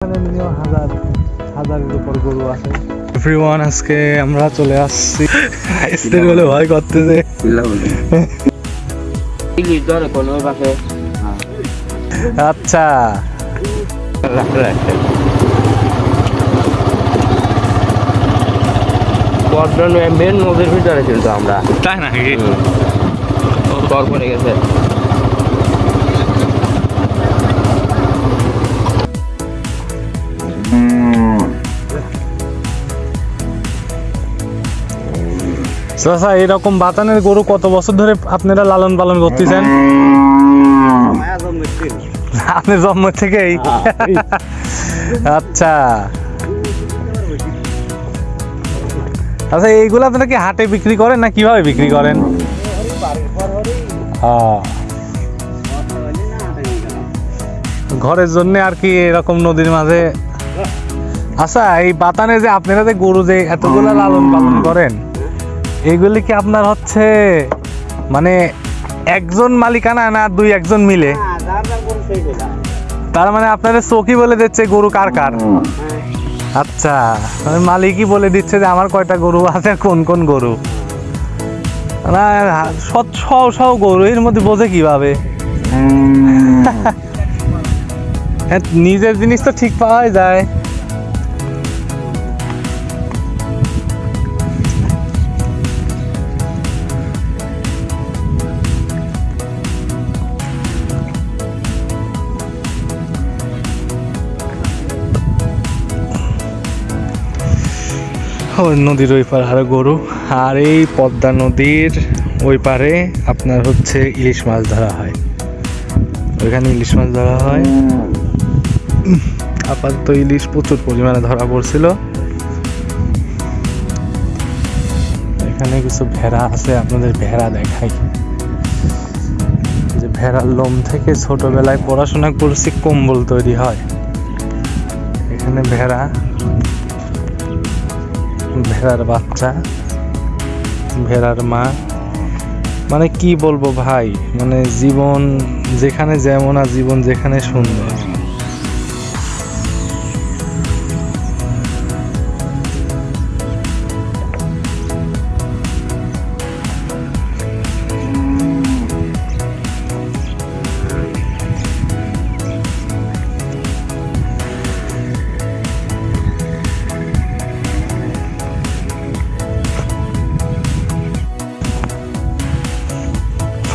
Minimum হাজারের উপর গরু আছে। এভরিওয়ান, আজকে আমরা চলে আসছি স্টেট বলে ভয় করতেছে। আচ্ছা, মেন নদীর ভিতরে কিন্তু আমরা, তাই নাকি? তর পড়ে গেছে। চাচা, এরকম বাতানের গরু কত বছর ধরে আপনারা লালন পালন করতেছেন? আপনি জন্ম থেকেই? আচ্ছা আচ্ছা, এইগুলো আপনারা কি হাটে বিক্রি করেন না কিভাবে বিক্রি করেন? ঘরের জন্য আর কি এরকম নদীর মাঝে। আচ্ছা, এই বাতানে যে আপনারা যে গরু যে এতগুলা লালন পালন করেন, এইগুলি কি আপনার হচ্ছে মানে একজন মালিকানা না দুই একজন মিলে? তার মানে আপনারা চৌকি বলে দিচ্ছে গরু কার কার? আচ্ছা, মানে মালিকই বলে দিচ্ছে যে আমার কয়টা গরু আছে, কোন কোন গরু। না, সব গরু এর মধ্যে বোঝে কিভাবে? নিজের জিনিস তো ঠিক পাওয়া যায়। নদীর ওই পারে আর গরু, আর এই পদ্মা নদীর ওই পারে আপনার হচ্ছে ইলিশ মাছ ধরা হয়। ওইখানে ইলিশ মাছ ধরা হয়। আপাতত ইলিশ প্রচুর পরিমাণে ধরা পড়ছিল। এখানে কিছু ভেড়া আছে, আপনাদের ভেড়া দেখাই। যে ভেড়ার লোম থেকে ছোটবেলায় পড়াশোনা করছি কম্বল তৈরি হয়। এখানে ভেড়ার বাচ্চা, ভেড়ার মা, মানে কি বলবো ভাই, মানে জীবন যেখানে যেমন আর জীবন যেখানে সুন্দর।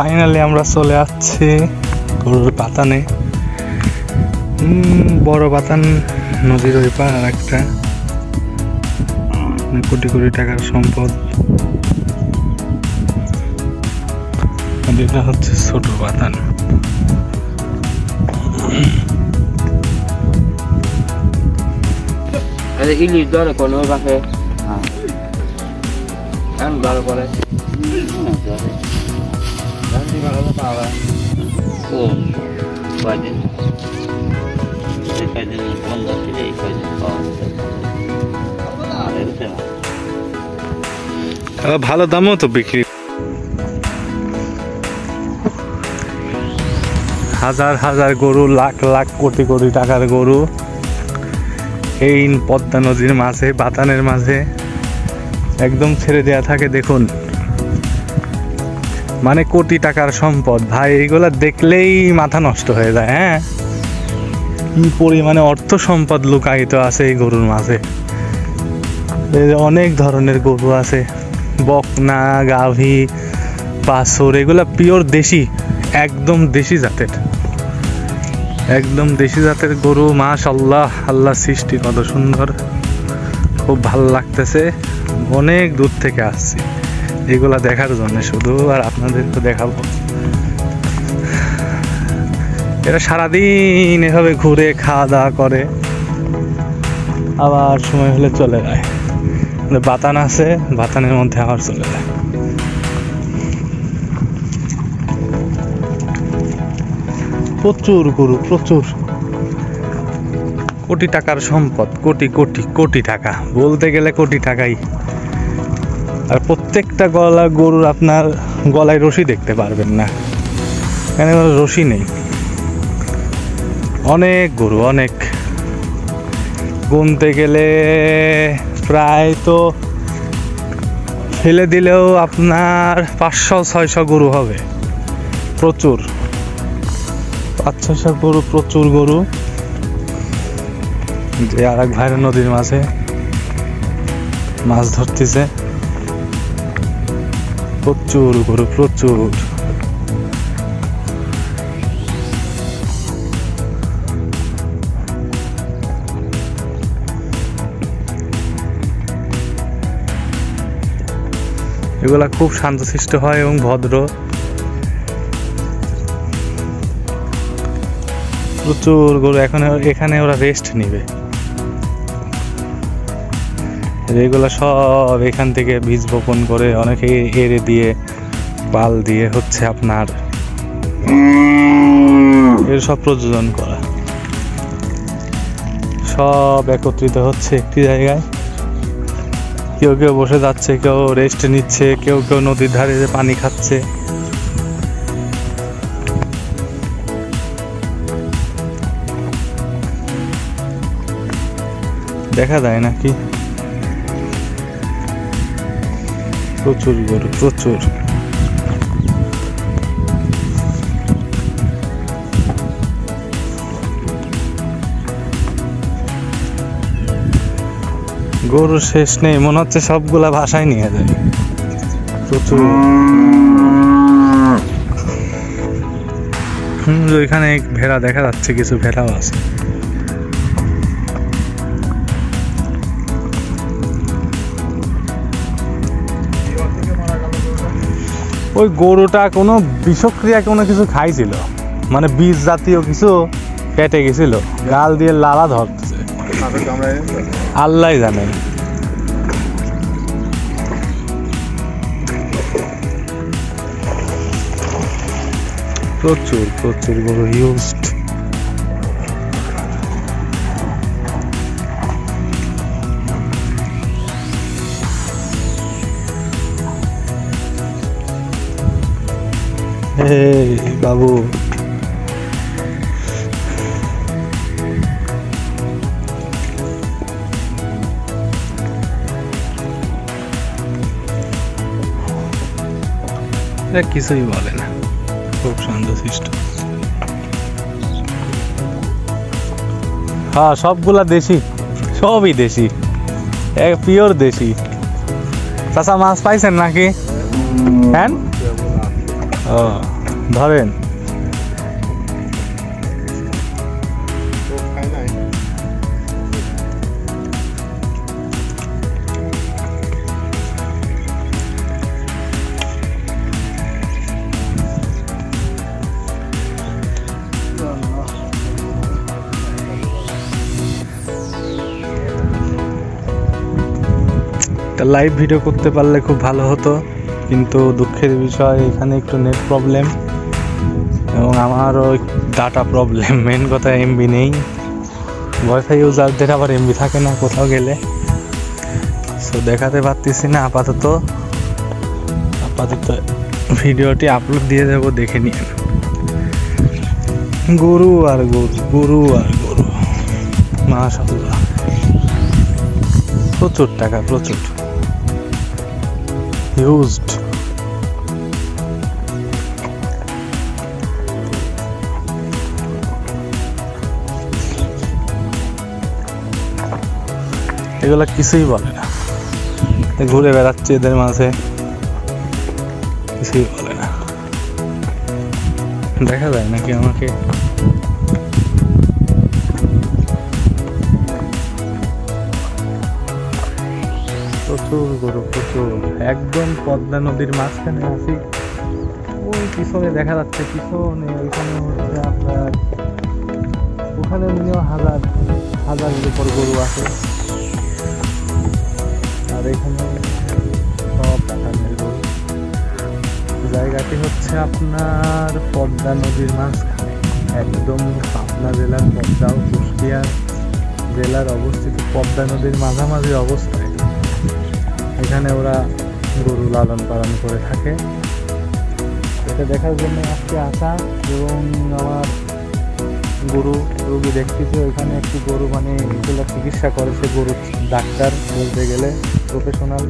ফাইনালি আমরা চলে আসছি গরুর বাতানে। বড় বাতান নদীর ওই পার আর একটা কোটি কোটি টাকার সম্পদ। এটা হচ্ছে ছোট বাতান। ইলিশ ধরে কোনো পাশে ধরে পরে ভালো দামও তো বিক্রি। হাজার হাজার গরু, লাখ লাখ কোটি কোটি টাকার গরু এই পদ্মা নদীর মাঝে, বাতানের মাঝে একদম ছেড়ে দেয়া থাকে। দেখুন, মানে কোটি টাকার সম্পদ ভাই, এইগুলা দেখলেই মাথা নষ্ট হয়ে যায়। হ্যাঁ, কি পরিমাণে অর্থ সম্পদ লুকায়িত আছে এই গরুর মাঝে। অনেক ধরনের গরু আছে, বকনা, গাভী, বাছুর, এগুলা পিওর দেশি, একদম দেশি জাতের, একদম দেশি জাতের গরু। মাশাআল্লাহ, আল্লাহ সৃষ্টি কত সুন্দর, খুব ভালো লাগতেছে। অনেক দূর থেকে আসছি এগুলা দেখার জন্য শুধু, আর আপনাদেরকে দেখাবো। এরা সারাদিন এভাবে ঘুরে খাওয়া দাওয়া করে, আবার সময় হলে চলে যায়। বাতান আছে, বাতানের মধ্যে আবার চলে যায়। প্রচুর গরু, প্রচুর, কোটি টাকার সম্পদ, কোটি কোটি কোটি টাকা, বলতে গেলে কোটি টাকাই। আর প্রত্যেকটা গরুর আপনার গলায় রশি দেখতে পারবেন না, এখানে রশি নেই। অনেক গরু, অনেক। গুনতে গেলে প্রায় তো ফেলে দিলেও আপনার 500-600 গরু হবে, প্রচুর 500-600 গরু, প্রচুর গরু। যে আর এক ভাইয়ের নদীর মাঝে মাছ ধরতেছে, প্রচুর গরু, প্রচুর। এগুলা খুব শান্তশিষ্ট হয় এবং ভদ্র, প্রচুর গরু। এখানে ওরা রেস্ট নিবে। এগুলা সব এখান থেকে বীজ বপন করে অনেকে এড়ে দিয়ে পাল দিয়ে হচ্ছে আপনার এর সব প্রযোজন করা, সব একত্রিত হচ্ছে একটি জায়গায়। কেউ কেউ বসে যাচ্ছে, কেউ রেস্ট নিচ্ছে, কেউ কেউ নদীর ধারে পানি খাচ্ছে। দেখা যায় নাকি? প্রচুর গরু, প্রচুর। গরু শেষ নেই, মনে হচ্ছে সবগুলা ভাষায় নিয়ে যায়, প্রচুর। ওইখানে ভেড়া দেখা যাচ্ছে, কিছু ভেড়াও আছে। ওই গরুটা কোনো বিষক্রিয়া কোনো কিছু খাইছিল, মানে বীজ জাতীয় কিছু কেটে গেছিল, গাল দিয়ে লালা ধরতেছে, আল্লাহ জানে। প্রচুর প্রচুর গরু, হিউজড। বাবু কিছুই বলে না, খুব শান্তশিষ্ট। হ্যাঁ, সবগুলা দেশি, সবই দেশি, পিওর দেশি। চাচা মাছ পাইছেন নাকি? হ্যাঁ, ও ধরেন। লাইভ ভিডিও করতে পারলে খুব ভালো হতো, কিন্তু দুঃখের বিষয় এখানে একটু নেট প্রবলেম এবং আমারও ডাটা প্রবলেম। মেন কথা এমবি নেই, ওয়াইফাই ইউজারদের আবার এমবি থাকে না কোথাও গেলে, সো দেখাতে পারতেছি না আপাতত। ভিডিওটি আপলোড দিয়ে দেবো, দেখে নিন। গরু আর গরু, গরু আর গরু, মাশাআল্লাহ, প্রচুর টাকা, প্রচুর হিউজড। এগুলা কিছুই বলে না, ঘুরে বেড়াচ্ছে এদের মাঝে, কিছুই বলে না। দেখা যায় নাকি আমাকে? প্রচুর গরু, প্রচুর। একদম পদ্মা নদীর মাঝখানে আছি। ওই পিছনে দেখা যাচ্ছে, পিছনে ওইখানে হচ্ছে আপনার, ওখানে মিনিমাম হাজারের উপর গরু আছে। আর এখানে সব টাকার গরু। জায়গাটি হচ্ছে আপনার পদ্মা নদীর মাঝখানে, একদম পাবনা জেলার পদ্মা ও কুষ্টিয়া জেলার অবস্থিত পদ্মা নদীর মাঝামাঝি অবস্থায় এখানে ওরা গরু লালন পালন করে থাকে। এটা দেখার জন্য আজকে আসা, এবং আমার গরু রোগী দেখতেছি, ওইখানে একটি গরু মানে এগুলো চিকিৎসা করে, সে গরু ডাক্তার বলতে গেলে প্রফেশনাল।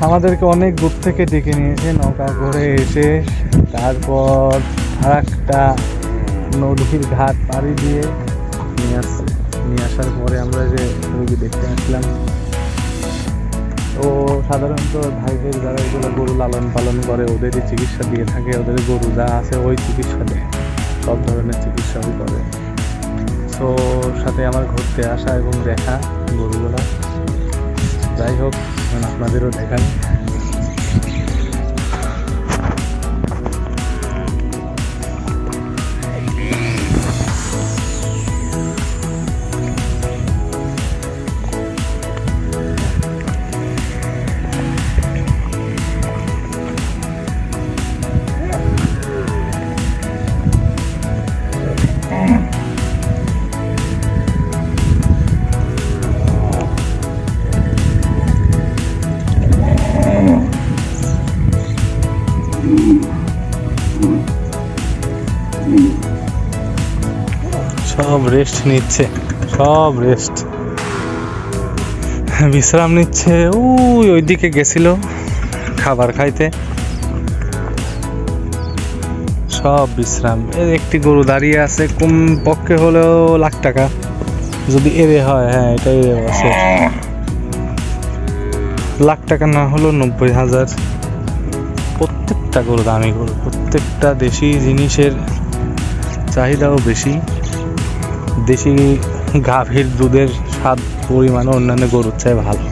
আমাদেরকে অনেক দূর থেকে ডেকে নিয়েছে নৌকা করে এসে, তারপর আর একটা নদীর ঘাট পাড়ি দিয়ে নিয়ে আসার পরে আমরা যে রোগী দেখতে আসলাম। তো সাধারণত ভাইদের যারা এগুলো গরু লালন পালন করে ওদেরই চিকিৎসা দিয়ে থাকে, ওদের গরু যা আছে ওই চিকিৎসা দেয়, সব ধরনের চিকিৎসাই করে। তো সাথে আমার ঘুরতে আসা এবং দেখা গরুগুলা, যাই হোক আপনাদেরও দেখাই। সব রেস্ট নিচ্ছে, সব রেস্ট বিশ্রাম নিচ্ছে। ওইদিকে গেছিল খাবার খাইতে, সব বিশ্রাম। এর একটি গরু দাঁড়িয়ে আছে, কম পক্ষে হলেও লাখ টাকা যদি এরে হয়। হ্যাঁ, এটাই আছে, লাখ টাকা না হলেও 90,000। প্রত্যেকটা গরু দামি গরু, প্রত্যেকটা দেশি জিনিসের চাহিদাও বেশি। দেশি গাভীর দুধের স্বাদ পরিমাণও অন্যান্য গরুর চেয়ে ভালো।